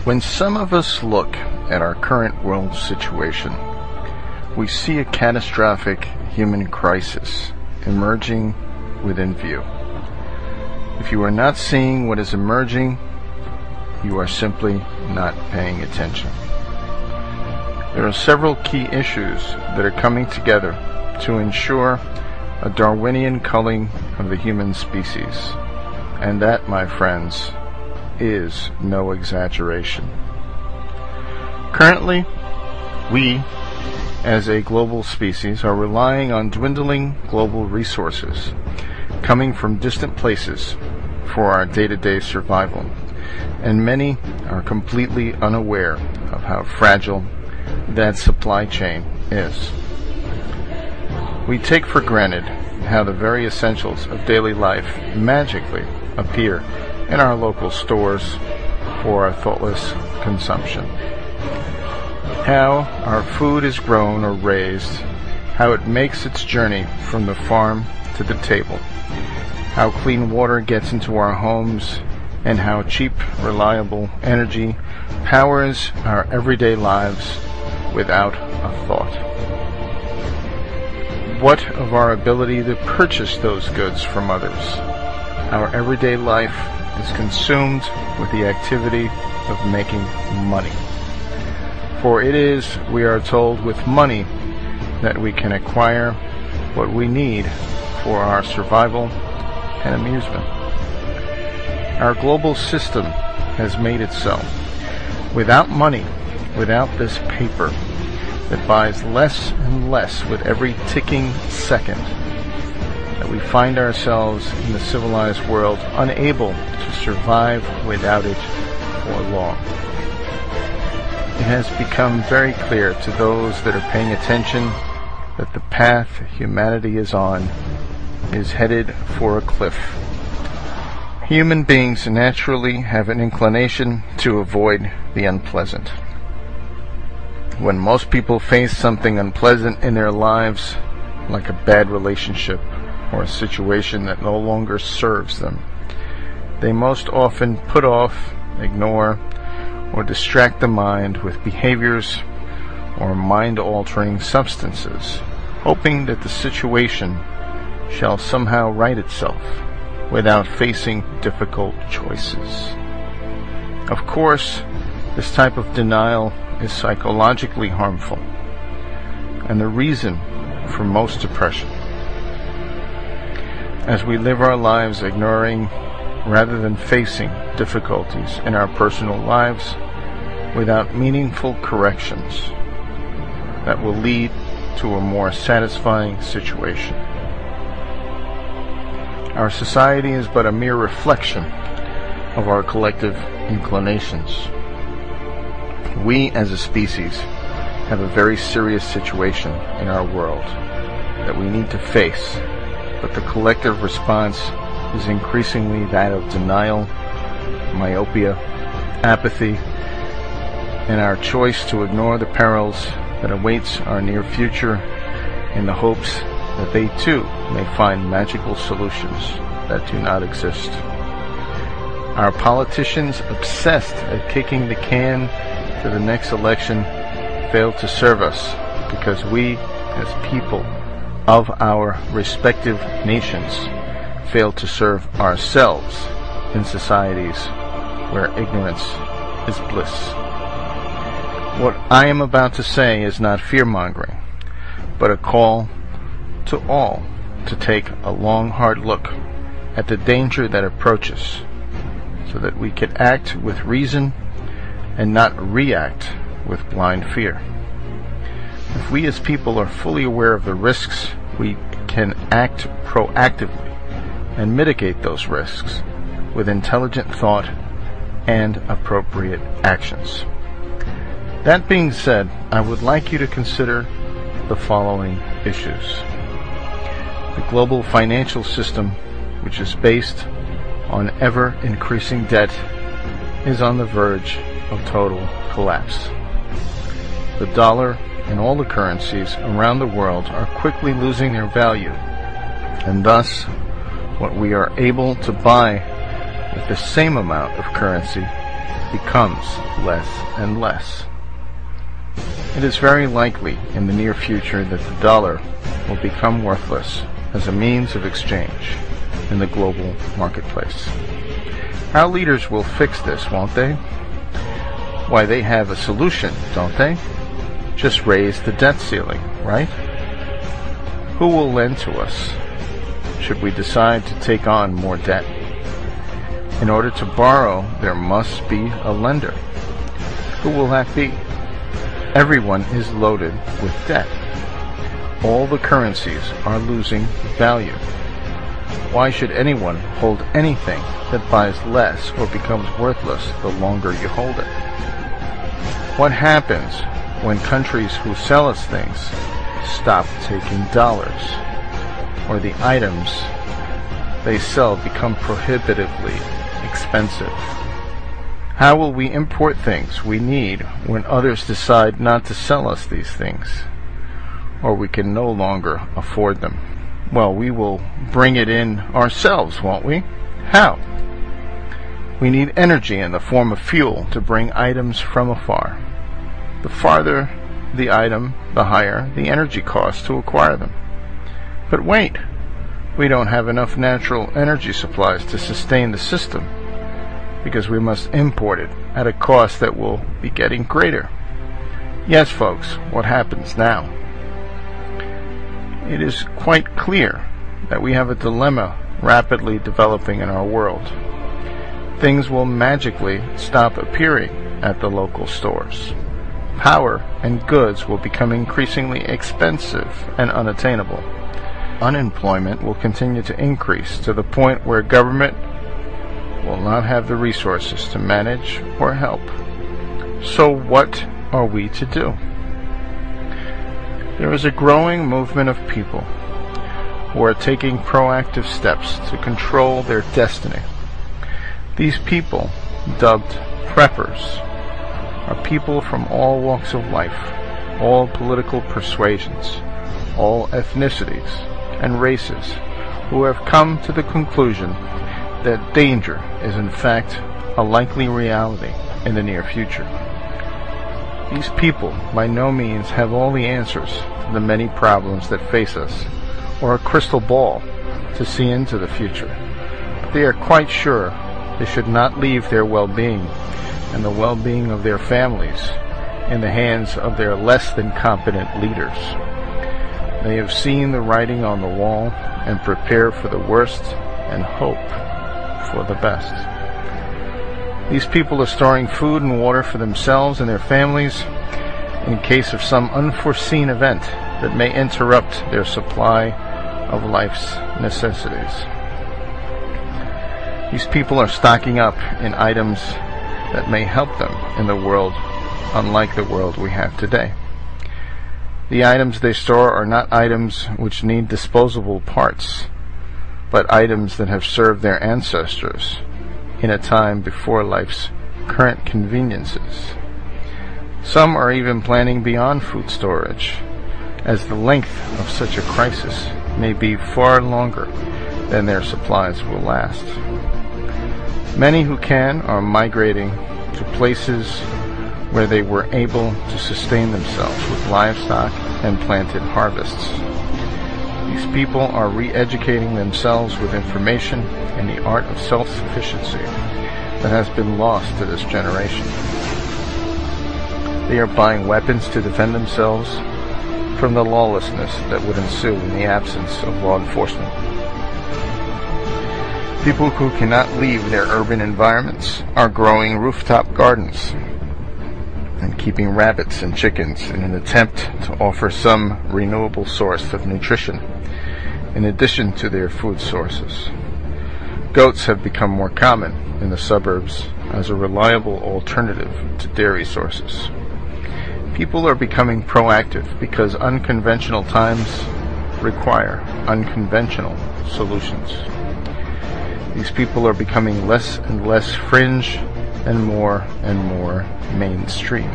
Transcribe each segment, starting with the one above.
When some of us look at our current world situation, we see a catastrophic human crisis emerging within view. If you are not seeing what is emerging, you are simply not paying attention. There are several key issues that are coming together to ensure a Darwinian culling of the human species, and that, my friends, is no exaggeration. Currently, we, as a global species, are relying on dwindling global resources coming from distant places for our day-to-day survival, and many are completely unaware of how fragile that supply chain is. We take for granted how the very essentials of daily life magically appear in our local stores for our thoughtless consumption. How our food is grown or raised, how it makes its journey from the farm to the table, how clean water gets into our homes, and how cheap, reliable energy powers our everyday lives without a thought. What of our ability to purchase those goods from others? Our everyday life is consumed with the activity of making money. For it is, we are told, with money that we can acquire what we need for our survival and amusement. Our global system has made it so. Without money, without this paper that buys less and less with every ticking second, that we find ourselves in the civilized world unable to survive without it for long. It has become very clear to those that are paying attention that the path humanity is on is headed for a cliff. Human beings naturally have an inclination to avoid the unpleasant. When most people face something unpleasant in their lives, like a bad relationship or a situation that no longer serves them, they most often put off, ignore, or distract the mind with behaviors or mind-altering substances, hoping that the situation shall somehow right itself without facing difficult choices. Of course, this type of denial is psychologically harmful and the reason for most depression. As we live our lives ignoring rather than facing difficulties in our personal lives without meaningful corrections that will lead to a more satisfying situation. Our society is but a mere reflection of our collective inclinations. We as a species have a very serious situation in our world that we need to face, but the collective response is increasingly that of denial, myopia, apathy, and our choice to ignore the perils that awaits our near future in the hopes that they too may find magical solutions that do not exist. Our politicians, obsessed at kicking the can to the next election, fail to serve us because we, as people of our respective nations, fail to serve ourselves in societies where ignorance is bliss. What I am about to say is not fear-mongering, but a call to all to take a long, hard look at the danger that approaches so that we can act with reason and not react with blind fear. If we as people are fully aware of the risks, we can act proactively and mitigate those risks with intelligent thought and appropriate actions. That being said, I would like you to consider the following issues. The global financial system, which is based on ever-increasing debt, is on the verge of total collapse. The dollar and all the currencies around the world are quickly losing their value, and thus what we are able to buy with the same amount of currency becomes less and less. It is very likely in the near future that the dollar will become worthless as a means of exchange in the global marketplace. Our leaders will fix this, won't they? Why, they have a solution, don't they? Just raise the debt ceiling, right? Who will lend to us should we decide to take on more debt? In order to borrow, there must be a lender. Who will that be? Everyone is loaded with debt. All the currencies are losing value. Why should anyone hold anything that buys less or becomes worthless the longer you hold it? What happens when countries who sell us things stop taking dollars, or the items they sell become prohibitively expensive? How will we import things we need when others decide not to sell us these things, or we can no longer afford them? Well, we will bring it in ourselves, won't we? How? We need energy in the form of fuel to bring items from afar. The farther the item, the higher the energy cost to acquire them. But wait, we don't have enough natural energy supplies to sustain the system, because we must import it at a cost that will be getting greater. Yes, folks, what happens now? It is quite clear that we have a dilemma rapidly developing in our world. Things will magically stop appearing at the local stores. Power and goods will become increasingly expensive and unattainable. Unemployment will continue to increase to the point where government will not have the resources to manage or help. So what are we to do? There is a growing movement of people who are taking proactive steps to control their destiny. These people, dubbed preppers, are people from all walks of life, all political persuasions, all ethnicities and races, who have come to the conclusion that danger is in fact a likely reality in the near future. These people by no means have all the answers to the many problems that face us, or a crystal ball to see into the future. But they are quite sure they should not leave their well-being and the well-being of their families in the hands of their less than competent leaders. They have seen the writing on the wall and prepare for the worst and hope for the best. These people are storing food and water for themselves and their families in case of some unforeseen event that may interrupt their supply of life's necessities. These people are stocking up in items that may help them in the world unlike the world we have today. The items they store are not items which need disposable parts, but items that have served their ancestors in a time before life's current conveniences. Some are even planning beyond food storage, as the length of such a crisis may be far longer than their supplies will last. Many who can are migrating to places where they were able to sustain themselves with livestock and planted harvests. These people are re-educating themselves with information in the art of self-sufficiency that has been lost to this generation. They are buying weapons to defend themselves from the lawlessness that would ensue in the absence of law enforcement. People who cannot leave their urban environments are growing rooftop gardens and keeping rabbits and chickens in an attempt to offer some renewable source of nutrition in addition to their food sources. Goats have become more common in the suburbs as a reliable alternative to dairy sources. People are becoming proactive because unconventional times require unconventional solutions. These people are becoming less and less fringe and more mainstream.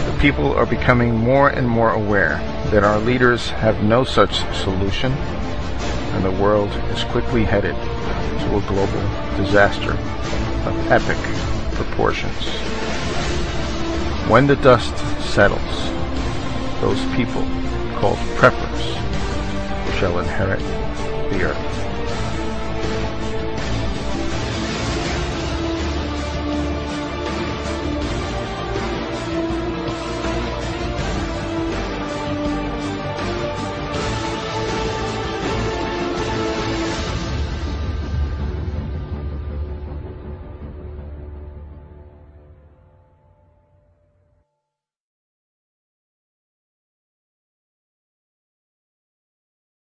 The people are becoming more and more aware that our leaders have no such solution, and the world is quickly headed to a global disaster of epic proportions. When the dust settles, those people, called preppers, shall inherit the earth.